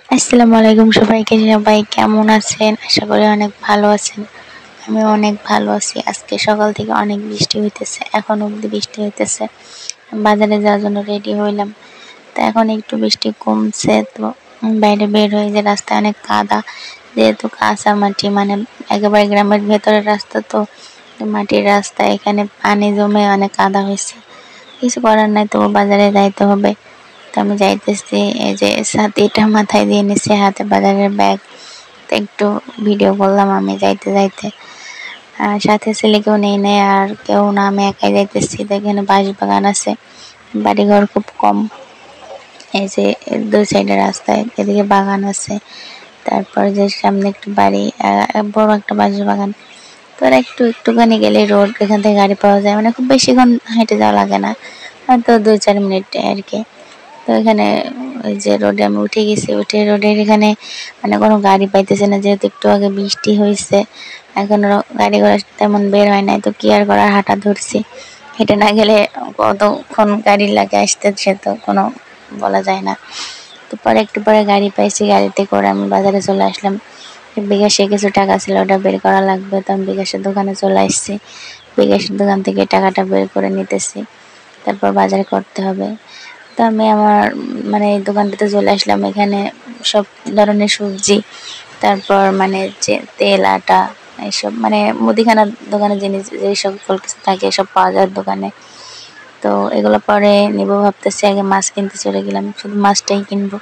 আসসালামু আলাইকুম সবাইকে। সবাই কেমন আছেন? আশা করি অনেক ভালো আছেন। আমি অনেক ভালো আছি। আজকে সকাল থেকে অনেক বৃষ্টি হইতেছে, এখন অবধি বৃষ্টি হইতেছে। বাজারে যাওয়ার জন্য রেডি হইলাম, তো এখন একটু বৃষ্টি কমছে, তো বাইরে বের হয়ে যে রাস্তায় অনেক কাদা, যেহেতু কাঁচা মাটি, মানে একেবারে গ্রামের ভেতরের রাস্তা, তো মাটির রাস্তা, এখানে পানি জমে অনেক কাদা হয়েছে। কিছু করার নাই, তো বাজারে যাইতে হবে। তো আমি যাইতেছি, এই যে ছাতিটা মাথায় দিয়ে নিচ্ছি, হাতে বাজারের ব্যাগ। তো একটু ভিডিও করলাম আমি যাইতে যাইতে। সাথে ছেলে কেউ নেই নেই, আর কেউ না, আমি একাই যাইতেছি। তো এখানে বাঁশ বাগান আছে, বাড়িঘর খুব কম। এই যে দুই সাইডের রাস্তায় এদিকে বাগান আছে, তারপর যে সামনে একটু বাড়ি, বড় একটা বাঁশ বাগান। তো একটুখানি গেলে রোড, এখান থেকে গাড়ি পাওয়া যায়, মানে খুব বেশিক্ষণ হেঁটে যাওয়া লাগে না, হয়তো 2-4 মিনিট আর কি। তো এখানে ওই যে রোডে আমি উঠে গেছি, উঠে রোডের এখানে মানে কোনো গাড়ি পাইতেছে না, যেহেতু একটু আগে বৃষ্টি হয়েছে, এখনো গাড়ি ঘোড়া তেমন বের হয় নাই। তো কি আর করার, হাঁটা ধরছি। হেঁটে না গেলে কতক্ষণ গাড়ি লাগে আসতে, সে তো কোনো বলা যায় না। তো পরে একটু পরে গাড়ি পাইছি, গাড়িতে করে আমি বাজারে চলে আসলাম। বিকাশে কিছু টাকা ছিল, ওটা বের করা লাগবে, তো আমি বিকাশের দোকানে চলে আসছি। বিকাশের দোকান থেকে টাকাটা বের করে নিতেছি, তারপর বাজার করতে হবে। তো আমি আমার মানে এই দোকানটাতে চলে আসলাম। এখানে সব ধরনের সবজি, তারপর মানে যে তেল আটা, এইসব মানে মুদিখানার দোকানে জিনিস যে সকল কিছু থাকে সব পাওয়া যায় দোকানে। তো এগুলো পরে নিব ভাবতেছি, আগে মাছ কিনতে চলে গেলাম, শুধু মাছটাই কিনবো।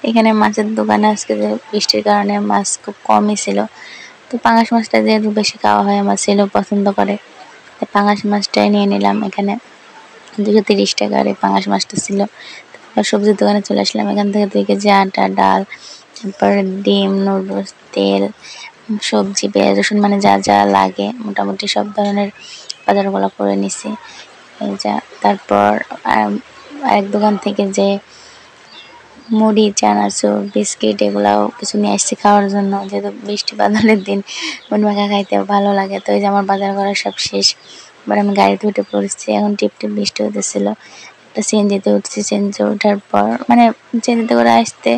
এখানে মাছের দোকানে আজকে যে বৃষ্টির কারণে মাছ খুব কমই ছিল। তো পাঙাশ মাছটা যেহেতু বেশি খাওয়া হয়, আমার ছেলেও পছন্দ করে, তাই পাঙাশ মাছটাই নিয়ে নিলাম। এখানে 230 টাকা আর এই পাঙাশ মাছটা ছিল। তারপর সবজির দোকানে চলে আসলাম, এখান থেকে 2 কেজি আটা, ডাল, তারপরে ডিম, নুডলস, তেল, সবজি, পেঁয়াজ রসুন, মানে যা যা লাগে মোটামুটি সব ধরনের বাজারগুলো করে নিছি। এই যা, তারপর আরেক দোকান থেকে যে মুড়ি, চানাচুর, বিস্কিট, এগুলাও কিছু নিয়ে আসছি খাওয়ার জন্য, যেহেতু বৃষ্টি বাদলের দিন মুড়ি মাখা খাইতেও ভালো লাগে। তো এই যে আমার বাজার করা সব শেষ, এবার আমি গাড়িতে উঠে পড়েছি। এখন টিপ টিপ বৃষ্টি হতেছিল, একটা সিএনজিতে উঠছি। সিএনজিতে ওঠার পর মানে সিএনজিতে করে আসতে,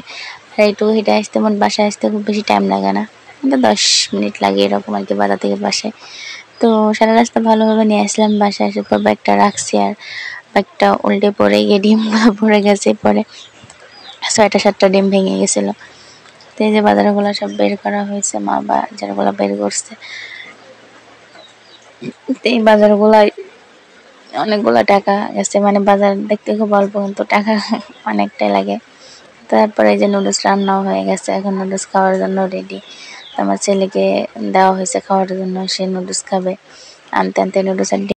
একটু হেঁটে আসতে, মোট বাসায় আসতে খুব বেশি টাইম লাগে না, কিন্তু 10 মিনিট লাগে এরকম আর কি, বাজার থেকে বাসায়। তো সারা রাস্তা ভালোভাবে নিয়ে আসলাম। বাসায় আসার পর ব্যাগটা রাখছি, আর ব্যাগটা উল্টে পড়ে গিয়ে ডিমগুলো পড়ে গেছে, পরে 6টা-7টা ডিম ভেঙে গেছিলো। তো এই যে বাজারগুলো সব বের করা হয়েছে, মা বাজারগুলো বের করছে। তো এই বাজারগুলাই অনেকগুলো টাকা গেছে, মানে বাজার দেখতে খুব অল্প, কিন্তু টাকা অনেকটাই লাগে। তারপরে এই যে নুডলস রান্নাও হয়ে গেছে, এখন নুডলস খাওয়ার জন্য রেডি। তো আমার ছেলেকে দেওয়া হয়েছে খাওয়ার জন্য, সে নুডলস খাবে। আনতে আনতে নুডলস আর